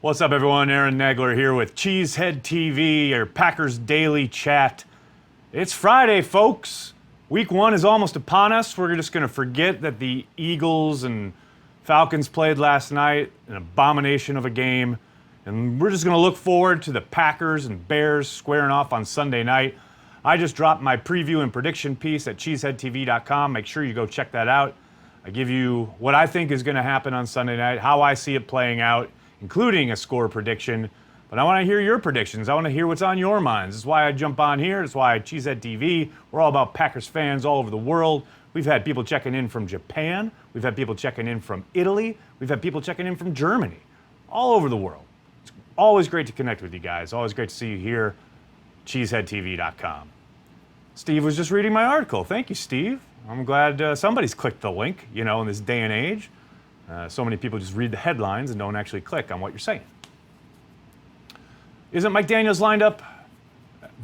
What's up, everyone? Aaron Nagler here with Cheesehead TV, your Packers Daily Chat. It's Friday, folks. Week 1 is almost upon us. We're just going to forget that the Eagles and Falcons played last night, an abomination of a game. And we're just going to look forward to the Packers and Bears squaring off on Sunday night. I just dropped my preview and prediction piece at cheeseheadtv.com. Make sure you go check that out. I give you what I think is going to happen on Sunday night, how I see it playing out, including a score prediction. But I want to hear your predictions. I want to hear what's on your minds. That's why I jump on here. That's why Cheesehead TV. We're all about Packers fans all over the world. We've had people checking in from Japan. We've had people checking in from Italy. We've had people checking in from Germany. All over the world. It's always great to connect with you guys. Always great to see you here. cheeseheadtv.com. Steve was just reading my article. Thank you, Steve. I'm glad somebody's clicked the link, in this day and age. So many people just read the headlines and don't actually click on what you're saying. Isn't Mike Daniels lined up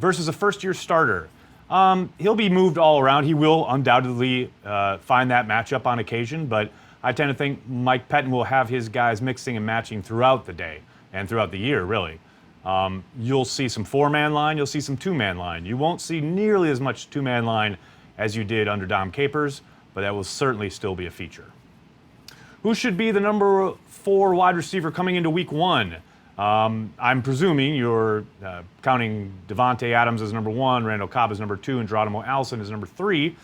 versus a first-year starter? He'll be moved all around. He will undoubtedly find that matchup on occasion, but I tend to think Mike Pettine will have his guys mixing and matching throughout the day and throughout the year, really. You'll see some four-man line. You'll see some two-man line. You won't see nearly as much two-man line as you did under Dom Capers, but that will certainly still be a feature. Who should be the number 4 wide receiver coming into week 1? I'm presuming you're counting Devontae Adams as number 1, Randall Cobb as number 2, and Geronimo Allison as number 3.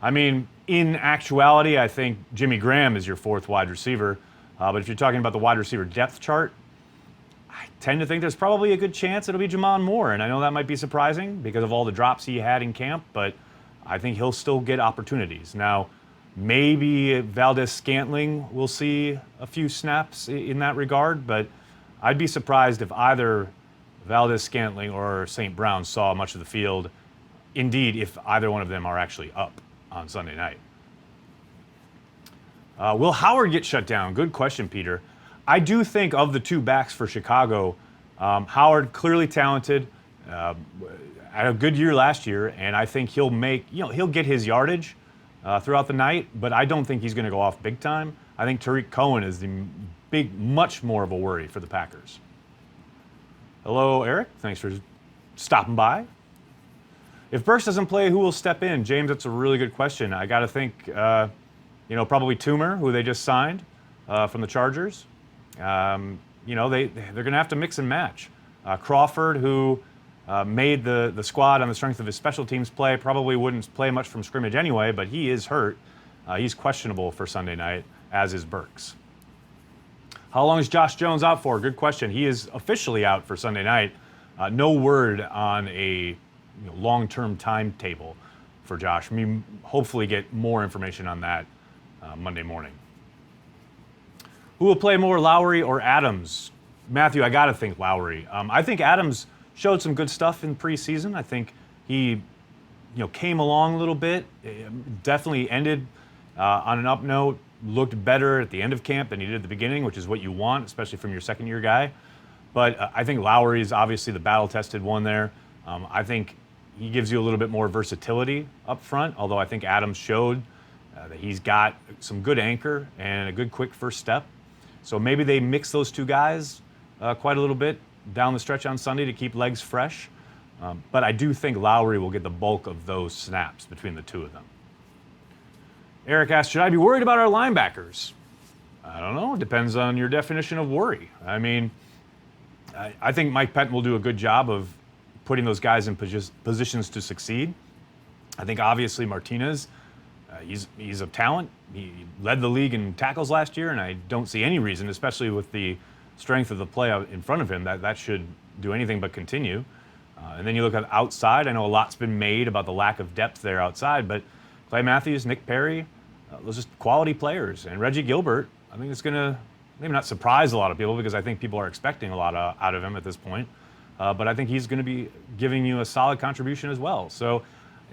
I mean, in actuality, I think Jimmy Graham is your 4th wide receiver. But if you're talking about the wide receiver depth chart, I tend to think there's probably a good chance it'll be Jamon Moore. And I know that might be surprising because of all the drops he had in camp, but I think he'll still get opportunities. Now, maybe Valdez-Scantling will see a few snaps in that regard, but I'd be surprised if either Valdez-Scantling or St. Brown saw much of the field. Indeed, if either one of them are actually up on Sunday night. Will Howard get shut down? Good question, Peter. I do think of the 2 backs for Chicago, Howard clearly talented, had a good year last year, and I think he'll get his yardage throughout the night, but I don't think he's going to go off big time. I think Tariq Cohen is much more of a worry for the Packers. Hello, Eric. Thanks for stopping by. If Burks doesn't play, who will step in? James, that's a really good question. I got to think, probably Toomer, who they just signed from the Chargers. They're going to have to mix and match. Crawford, who made the squad on the strength of his special teams play, probably wouldn't play much from scrimmage anyway, but he is hurt. He's questionable for Sunday night, as is Burks. How long is Josh Jones out for? Good question. He is officially out for Sunday night. No word on a long-term timetable for Josh. Hopefully get more information on that Monday morning. Who will play more, Lowrey or Adams? Matthew, I got to think Lowrey. I think Adams showed some good stuff in preseason. I think he, came along a little bit. Definitely ended on an up note. Looked better at the end of camp than he did at the beginning, which is what you want, especially from your second-year guy. But I think Lowrey is obviously the battle-tested one there. I think he gives you a little bit more versatility up front, although I think Adams showed that he's got some good anchor and a good quick first step. So maybe they mix those 2 guys quite a little bit down the stretch on Sunday to keep legs fresh. But I do think Lowrey will get the bulk of those snaps between the 2 of them. Eric asked, should I be worried about our linebackers? I don't know. It depends on your definition of worry. I mean, I think Mike Pettine will do a good job of putting those guys in positions to succeed. I think obviously Martinez, he's a talent. He led the league in tackles last year, and I don't see any reason, especially with the strength of the play out in front of him, that should do anything but continue. And then you look at outside. I know a lot's been made about the lack of depth there outside, but Clay Matthews, Nick Perry, those are just quality players. And Reggie Gilbert, I think it's going to maybe not surprise a lot of people because I think people are expecting a lot out of him at this point. But I think he's going to be giving you a solid contribution as well. So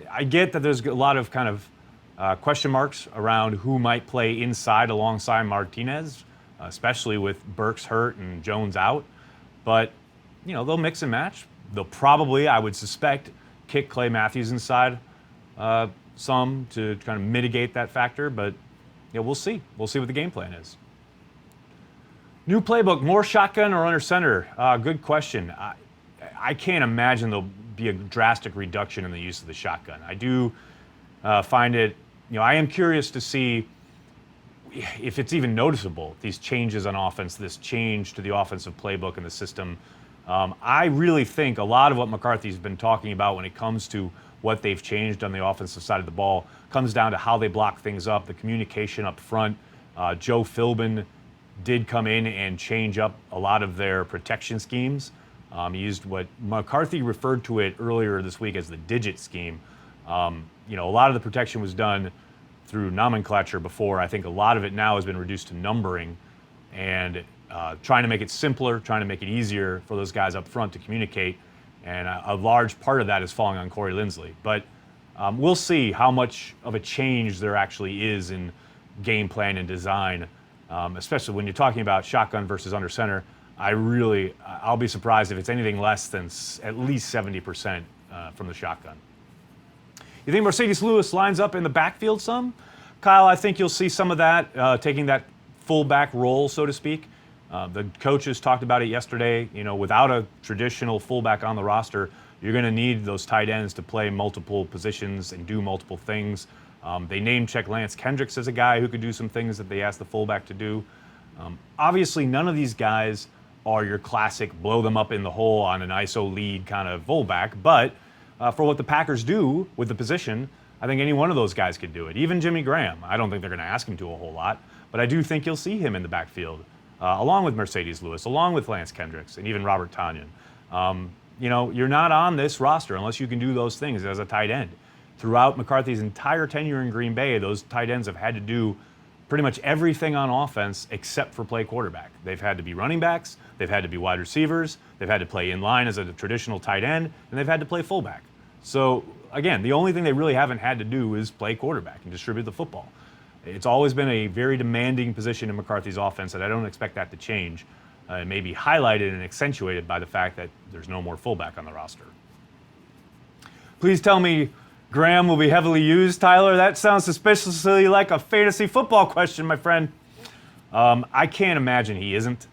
I get that there's a lot of kind of question marks around who might play inside alongside Martinez, especially with Burks hurt and Jones out. But, they'll mix and match. They'll probably, I would suspect, kick Clay Matthews inside some to kind of mitigate that factor, but we'll see. We'll see what the game plan is. New playbook, more shotgun or under center? Good question. I can't imagine there'll be a drastic reduction in the use of the shotgun. I do find it, I am curious to see if it's even noticeable, these changes on offense, this change to the offensive playbook and the system. I really think a lot of what McCarthy's been talking about when it comes to what they've changed on the offensive side of the ball comes down to how they block things up, the communication up front. Joe Philbin did come in and change up a lot of their protection schemes. He used what McCarthy referred to it earlier this week as the digit scheme. A lot of the protection was done through nomenclature before. I think a lot of it now has been reduced to numbering and trying to make it simpler, trying to make it easier for those guys up front to communicate. And a large part of that is falling on Corey Linsley. But we'll see how much of a change there actually is in game plan and design. Especially when you're talking about shotgun versus under center, I'll be surprised if it's anything less than at least 70% from the shotgun. You think Marcedes Lewis lines up in the backfield some? Kyle, I think you'll see some of that, taking that fullback role, so to speak. The coaches talked about it yesterday. Without a traditional fullback on the roster, you're going to need those tight ends to play multiple positions and do multiple things. They name-check Lance Kendricks as a guy who could do some things that they asked the fullback to do. Obviously, none of these guys are your classic blow them up in the hole on an ISO lead kind of fullback, but for what the Packers do with the position, I think any one of those guys could do it. Even Jimmy Graham. I don't think they're going to ask him to a whole lot, but I do think you'll see him in the backfield, along with Marcedes Lewis, along with Lance Kendricks, and even Robert Tanja. You're not on this roster unless you can do those things as a tight end. Throughout McCarthy's entire tenure in Green Bay, those tight ends have had to do pretty much everything on offense except for play quarterback. They've had to be running backs, they've had to be wide receivers, they've had to play in line as a traditional tight end, and they've had to play fullback. So, again, the only thing they really haven't had to do is play quarterback and distribute the football. It's always been a very demanding position in McCarthy's offense, and I don't expect that to change. It may be highlighted and accentuated by the fact that there's no more fullback on the roster. Please tell me Graham will be heavily used, Tyler. That sounds suspiciously like a fantasy football question, my friend. I can't imagine he isn't.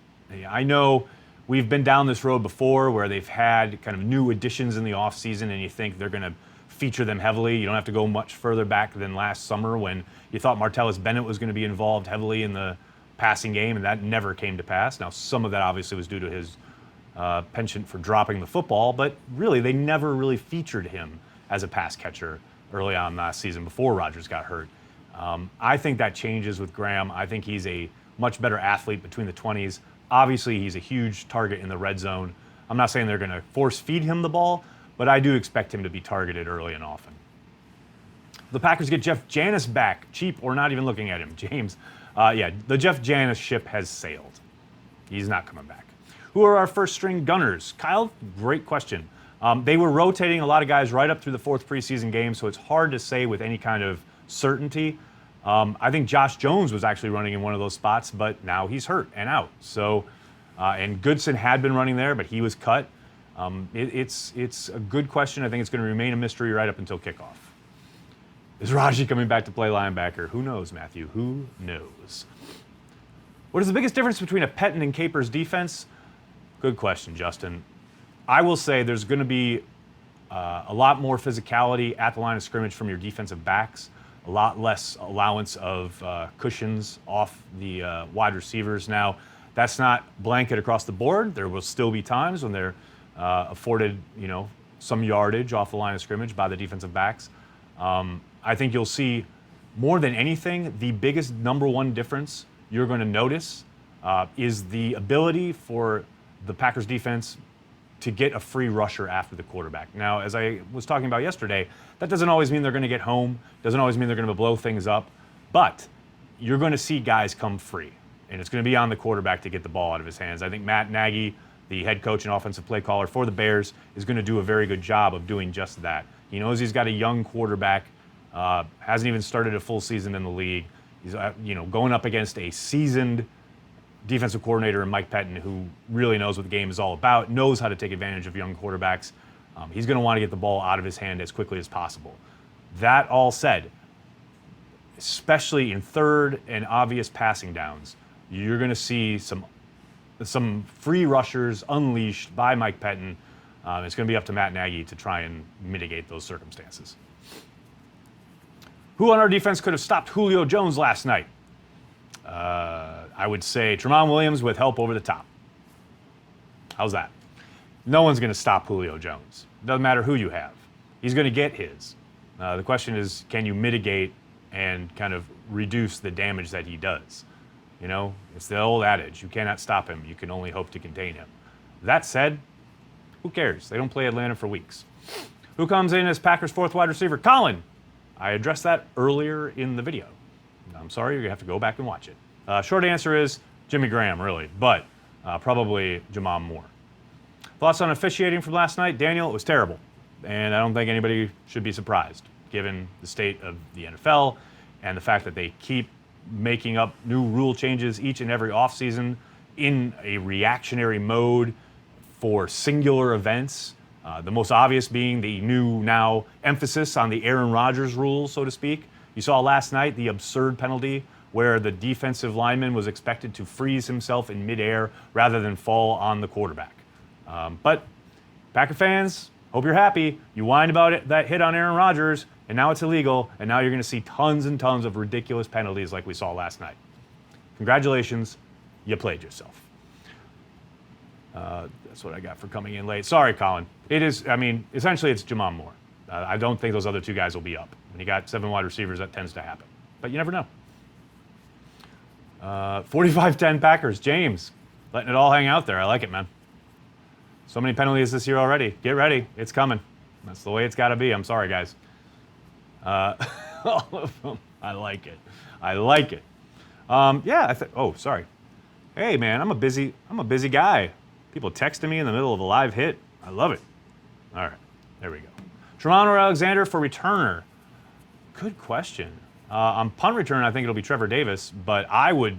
I know we've been down this road before where they've had kind of new additions in the offseason and you think they're going to feature them heavily. You don't have to go much further back than last summer when you thought Martellus Bennett was going to be involved heavily in the passing game, and that never came to pass. Now, some of that obviously was due to his penchant for dropping the football, but really they never really featured him as a pass catcher early on last season before Rodgers got hurt. I think that changes with Graham. I think he's a much better athlete between the 20s. Obviously, he's a huge target in the red zone. I'm not saying they're going to force feed him the ball, but I do expect him to be targeted early and often. The Packers get Jeff Janis back, cheap or not even looking at him. James, the Jeff Janis ship has sailed. He's not coming back. Who are our first string gunners? Kyle, great question. They were rotating a lot of guys right up through the fourth preseason game, so it's hard to say with any kind of certainty. I think Josh Jones was actually running in one of those spots, but now he's hurt and out. So, and Goodson had been running there, but he was cut. It's a good question. I think it's going to remain a mystery right up until kickoff. Is Raji coming back to play linebacker? Who knows, Matthew? Who knows? What is the biggest difference between a Pettine and Capers defense? Good question, Justin. I will say there's going to be a lot more physicality at the line of scrimmage from your defensive backs, a lot less allowance of cushions off the wide receivers. Now, that's not blanket across the board. There will still be times when they're afforded, some yardage off the line of scrimmage by the defensive backs. I think you'll see more than anything, the biggest number one difference you're going to notice is the ability for the Packers defense to get a free rusher after the quarterback. Now, as I was talking about yesterday, that doesn't always mean they're going to get home, doesn't always mean they're going to blow things up, but you're going to see guys come free, and it's going to be on the quarterback to get the ball out of his hands. I think Matt Nagy, the head coach and offensive play caller for the Bears, is going to do a very good job of doing just that. He knows he's got a young quarterback, hasn't even started a full season in the league. He's going up against a seasoned defensive coordinator in Mike Pettine, who really knows what the game is all about, knows how to take advantage of young quarterbacks. He's going to want to get the ball out of his hand as quickly as possible. That all said, especially in third and obvious passing downs, you're going to see some some free rushers unleashed by Mike Pettine. It's going to be up to Matt Nagy to try and mitigate those circumstances. Who on our defense could have stopped Julio Jones last night? I would say Tramon Williams with help over the top. How's that? No one's going to stop Julio Jones. Doesn't matter who you have. He's going to get his. The question is, can you mitigate and kind of reduce the damage that he does? You know, it's the old adage, you cannot stop him, you can only hope to contain him. That said, who cares? They don't play Atlanta for weeks. Who comes in as Packers' fourth wide receiver? Colin. I addressed that earlier in the video. I'm sorry, you're going to have to go back and watch it. Short answer is Jimmy Graham, really, but probably Jamam Moore. Thoughts on officiating from last night? Daniel, it was terrible. And I don't think anybody should be surprised, given the state of the NFL and the fact that they keep making up new rule changes each and every offseason in a reactionary mode for singular events. The most obvious being the new now emphasis on the Aaron Rodgers rule, so to speak. You saw last night the absurd penalty where the defensive lineman was expected to freeze himself in midair rather than fall on the quarterback. But Packer fans, hope you're happy. You whined about it, that hit on Aaron Rodgers, and now it's illegal, and now you're going to see tons and tons of ridiculous penalties like we saw last night. Congratulations, you played yourself. That's what I got for coming in late. Sorry, Colin. It is, I mean, essentially it's Jamam Moore. I don't think those other two guys will be up. When you got 7 wide receivers, that tends to happen. But you never know. 45-10 Packers. James, letting it all hang out there. I like it, man. So many penalties this year already. Get ready. It's coming. That's the way it's got to be. I'm sorry, guys. All of them. I like it. I like it. Yeah. Sorry. Hey, man. I'm a busy guy. People texting me in the middle of a live hit. I love it. All right. There we go. Tramon or Alexander for returner? Good question. On punt return, I think it'll be Trevor Davis, but I would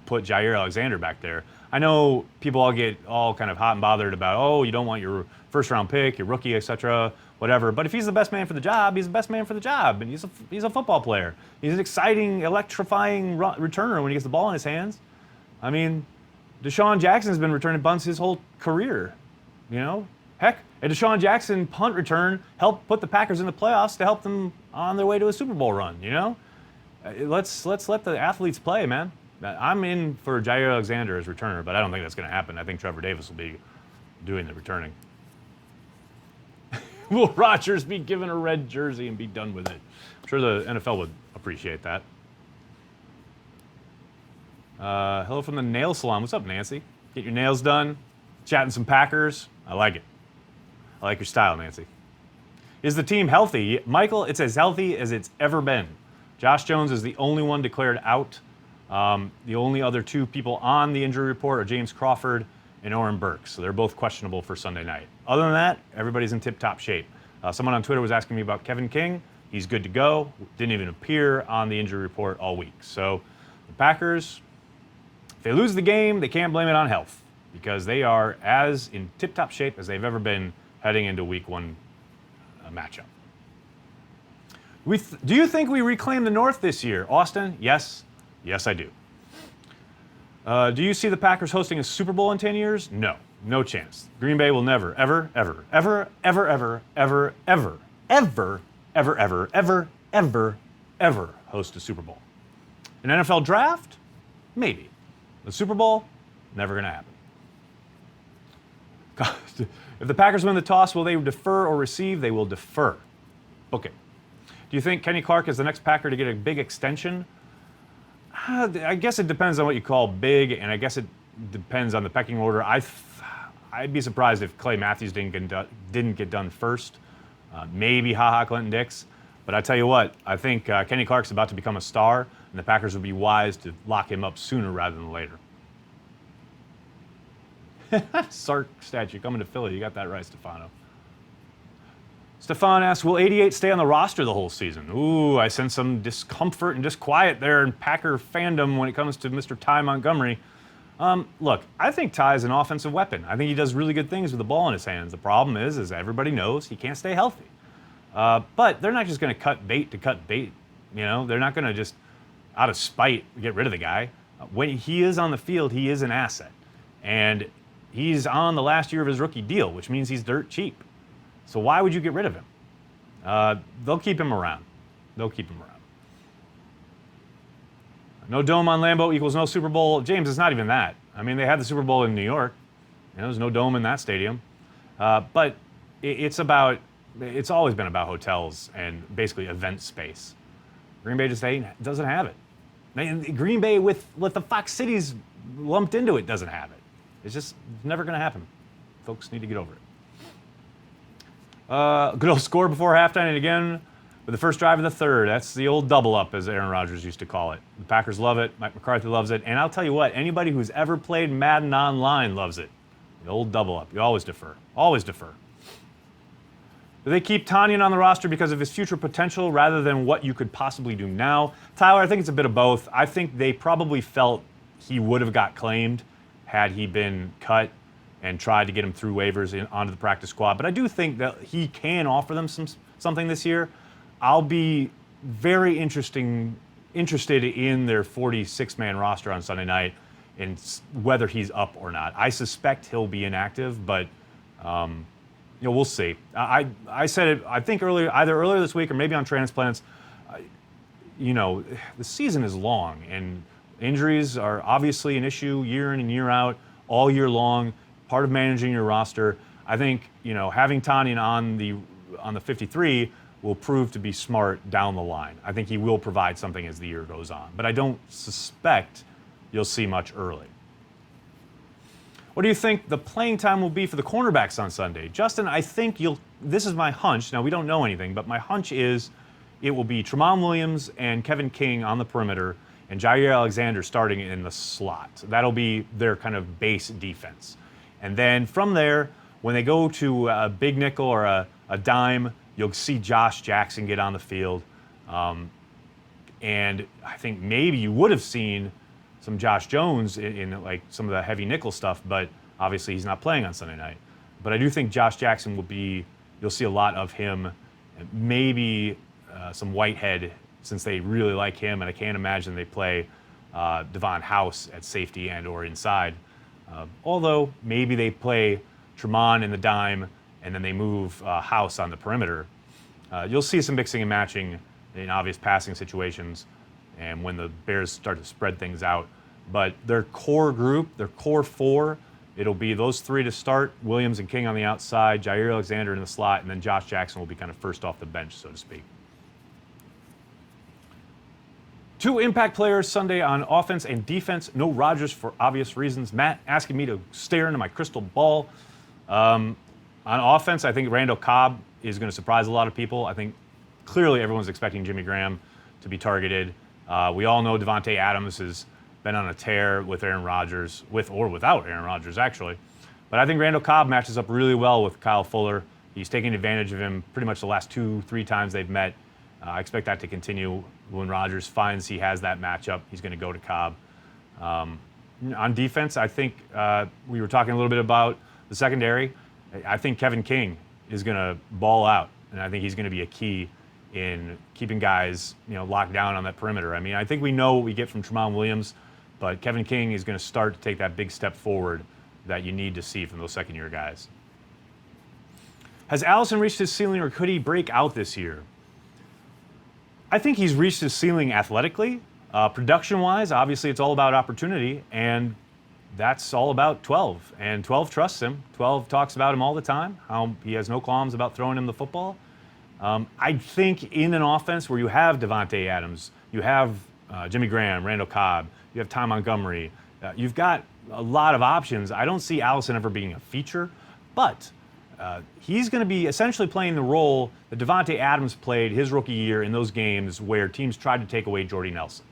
put Jair Alexander back there. I know people all get all kind of hot and bothered about, oh, you don't want your first-round pick, your rookie, etc., whatever. But if he's the best man for the job, he's the best man for the job, and he's a football player. He's an exciting, electrifying returner when he gets the ball in his hands. I mean, Deshaun Jackson's been returning punts his whole career, you know? Heck, a Deshaun Jackson punt return helped put the Packers in the playoffs to help them on their way to a Super Bowl run, you know? Let's let the athletes play, man. I'm in for Jair Alexander as returner, but I don't think that's going to happen. I think Trevor Davis will be doing the returning. Will Rodgers be given a red jersey and be done with it? I'm sure the NFL would appreciate that. Hello from the nail salon. What's up, Nancy? Get your nails done, chatting some Packers. I like it. I like your style, Nancy. Is the team healthy? Michael, it's as healthy as it's ever been. Josh Jones is the only one declared out. The only other 2 people on the injury report are James Crawford and Oren Burks. So they're both questionable for Sunday night. Other than that, everybody's in tip-top shape. Someone on Twitter was asking me about Kevin King. He's good to go. Didn't even appear on the injury report all week. So the Packers, if they lose the game, they can't blame it on health because they are as in tip-top shape as they've ever been heading into week 1 matchup. Do you think we reclaim the North this year? Austin, yes. Yes, I do. Do you see the Packers hosting a Super Bowl in 10 years? No. No chance. Green Bay will never, ever, ever, ever, ever, ever, ever, ever, ever, ever, ever, ever, ever, ever host a Super Bowl. An NFL draft? Maybe. The Super Bowl? Never going to happen. If the Packers win the toss, will they defer or receive? They will defer. Okay. Do you think Kenny Clarke is the next Packer to get a big extension? I guess it depends on what you call big, and I guess it depends on the pecking order. I'd be surprised if Clay Matthews didn't get done first. Maybe Clinton Dix. But I tell you what, I think Kenny Clarke's about to become a star, and the Packers would be wise to lock him up sooner rather than later. Sark statue coming to Philly. You got that right, Stefano. Stefan asks, will 88 stay on the roster the whole season? Ooh, I sense some discomfort and disquiet there in Packer fandom when it comes to Mr. Ty Montgomery. Look, I think Ty is an offensive weapon. I think he does really good things with the ball in his hands. The problem is everybody knows he can't stay healthy. But they're not just going to cut bait to cut bait. You know, they're not going to just, out of spite, get rid of the guy. When he is on the field, he is an asset. And he's on the last year of his rookie deal, which means he's dirt cheap. So why would you get rid of him? They'll keep him around. They'll keep him around. No dome on Lambeau equals no Super Bowl. James, it's not even that. I mean, they had the Super Bowl in New York. There's no dome in that stadium. But it's always been about hotels and basically event space. Green Bay just doesn't have it. Green Bay with the Fox Cities lumped into it doesn't have it. It's just never going to happen. Folks need to get over it. Good old score before halftime, and again with the first drive of the third. That's the old double up, as Aaron Rodgers used to call it. The Packers love it. Mike McCarthy loves it. And I'll tell you what, anybody who's ever played Madden Online loves it. The old double up. You always defer. Always defer. Do they keep Tanja on the roster because of his future potential rather than what you could possibly do now? Tyler, I think it's a bit of both. I think they probably felt he would have got claimed had he been cut and tried to get him through waivers onto the practice squad. But I do think that he can offer them something this year. I'll be very interested in their 46-man roster on Sunday night and whether he's up or not. I suspect he'll be inactive, but we'll see. I said it, I think either earlier this week or maybe on Transplants. The season is long, and injuries are obviously an issue year in and year out, all year long, part of managing your roster. I think, having Tanja on the 53 will prove to be smart down the line. I think he will provide something as the year goes on, but I don't suspect you'll see much early. What do you think the playing time will be for the cornerbacks on Sunday? Justin, I think this is my hunch. Now, we don't know anything, but my hunch is it will be Tramon Williams and Kevin King on the perimeter and Jair Alexander starting in the slot. That'll be their kind of base defense. And then from there, when they go to a big nickel or a dime, you'll see Josh Jackson get on the field. And I think maybe you would have seen some Josh Jones in like some of the heavy nickel stuff, but obviously he's not playing on Sunday night. But I do think Josh Jackson you'll see a lot of him, maybe some Whitehead, since they really like him, and I can't imagine they play Devon House at safety and or inside. Although maybe they play Tramon in the dime and then they move House on the perimeter. You'll see some mixing and matching in obvious passing situations and when the Bears start to spread things out. But their core group, their core four, it'll be those three to start, Williams and King on the outside, Jair Alexander in the slot, and then Josh Jackson will be kind of first off the bench, so to speak. Two impact players Sunday on offense and defense. No Rodgers for obvious reasons. Matt asking me to stare into my crystal ball. On offense, I think Randall Cobb is going to surprise a lot of people. I think clearly everyone's expecting Jimmy Graham to be targeted. We all know Davante Adams has been on a tear with Aaron Rodgers, with or without Aaron Rodgers, actually. But I think Randall Cobb matches up really well with Kyle Fuller. He's taking advantage of him pretty much the last 2-3 times they've met. I expect that to continue. When Rodgers finds he has that matchup, he's going to go to Cobb. On defense, I think we were talking a little bit about the secondary. I think Kevin King is going to ball out, and I think he's going to be a key in keeping guys, locked down on that perimeter. I mean, I think we know what we get from Tramon Williams, but Kevin King is going to start to take that big step forward that you need to see from those second-year guys. Has Allison reached his ceiling, or could he break out this year? I think he's reached his ceiling athletically. Production-wise, obviously it's all about opportunity, and that's all about 12. And 12 trusts him. 12 talks about him all the time, how he has no qualms about throwing him the football. I think in an offense where you have Davante Adams, you have Jimmy Graham, Randall Cobb, you have Ty Montgomery, you've got a lot of options. I don't see Allison ever being a feature, but he's going to be essentially playing the role that Davante Adams played his rookie year in those games where teams tried to take away Jordy Nelson.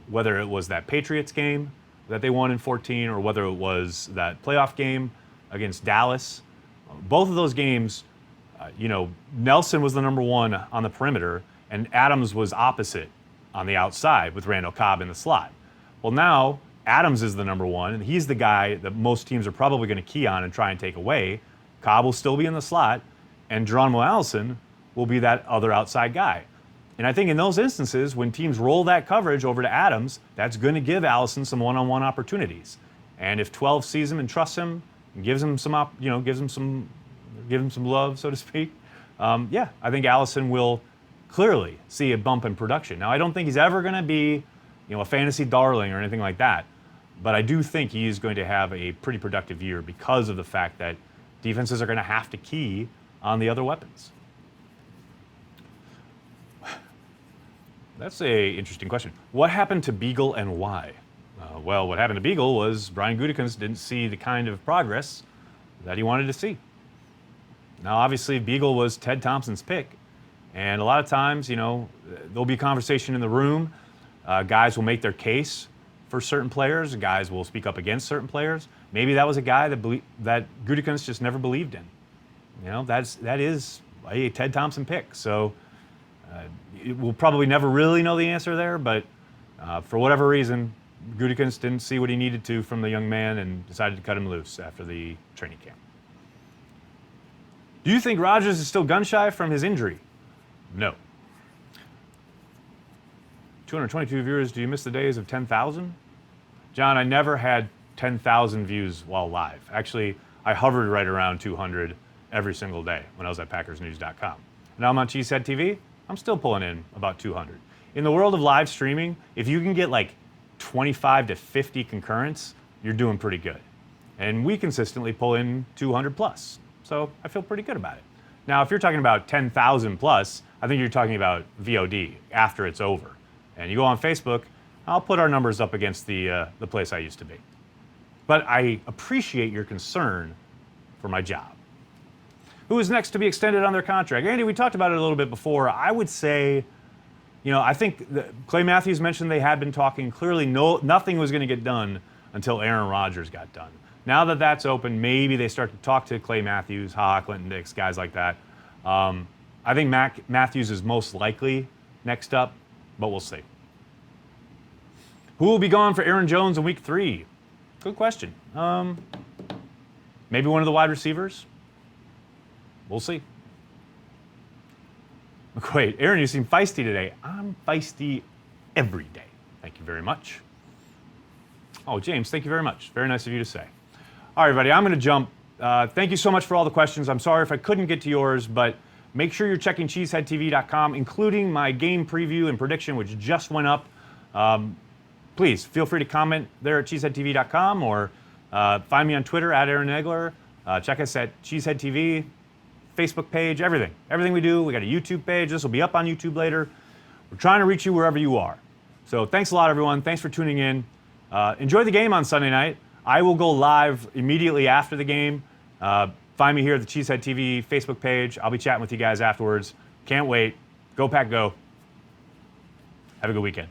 Whether it was that Patriots game that they won in 14 or whether it was that playoff game against Dallas, both of those games, Nelson was the number one on the perimeter and Adams was opposite on the outside with Randall Cobb in the slot. Well, now Adams is the number one, and he's the guy that most teams are probably going to key on and try and take away. Cobb will still be in the slot, and Geronimo Allison will be that other outside guy. And I think in those instances, when teams roll that coverage over to Adams, that's going to give Allison some one-on-one opportunities. And if 12 sees him and trusts him, and gives him some love, so to speak, yeah, I think Allison will clearly see a bump in production. Now, I don't think he's ever going to be, a fantasy darling or anything like that, but I do think he is going to have a pretty productive year because of the fact that defenses are going to have to key on the other weapons. That's an interesting question. What happened to Beagle and why? Well, what happened to Beagle was Brian Gutekunst didn't see the kind of progress that he wanted to see. Now, obviously, Beagle was Ted Thompson's pick, and a lot of times, there'll be conversation in the room. Guys will make their case for certain players. Guys will speak up against certain players. Maybe that was a guy that Gutekunst just never believed in. That is a Ted Thompson pick. So we'll probably never really know the answer there, but for whatever reason, Gutekunst didn't see what he needed to from the young man and decided to cut him loose after the training camp. Do you think Rodgers is still gun-shy from his injury? No. 222 viewers, do you miss the days of 10,000? John, I never had 10,000 views while live. Actually, I hovered right around 200 every single day when I was at PackersNews.com. Now I'm on Cheesehead TV, I'm still pulling in about 200. In the world of live streaming, if you can get like 25 to 50 concurrents, you're doing pretty good. And we consistently pull in 200 plus. So I feel pretty good about it. Now, if you're talking about 10,000 plus, I think you're talking about VOD after it's over. And you go on Facebook, I'll put our numbers up against the place I used to be. But I appreciate your concern for my job. Who is next to be extended on their contract? Andy, we talked about it a little bit before. I would say, I think Clay Matthews mentioned they had been talking. Clearly, nothing was going to get done until Aaron Rodgers got done. Now that that's open, maybe they start to talk to Clay Matthews, Clinton Dix, guys like that. I think Matthews is most likely next up, but we'll see. Who will be gone for Aaron Jones in week 3? Good question. Maybe one of the wide receivers. We'll see. Wait, Aaron, you seem feisty today. I'm feisty every day. Thank you very much. Oh, James, thank you very much. Very nice of you to say. All right, everybody, I'm going to jump. Thank you so much for all the questions. I'm sorry if I couldn't get to yours, but make sure you're checking cheeseheadtv.com, including my game preview and prediction, which just went up. Please feel free to comment there at cheeseheadtv.com or find me on Twitter at Aaron Nagler. Check us at Cheesehead TV, Facebook page, everything. Everything we do. We got a YouTube page. This will be up on YouTube later. We're trying to reach you wherever you are. So thanks a lot, everyone. Thanks for tuning in. Enjoy the game on Sunday night. I will go live immediately after the game. Find me here at the Cheesehead TV Facebook page. I'll be chatting with you guys afterwards. Can't wait. Go Pack Go. Have a good weekend.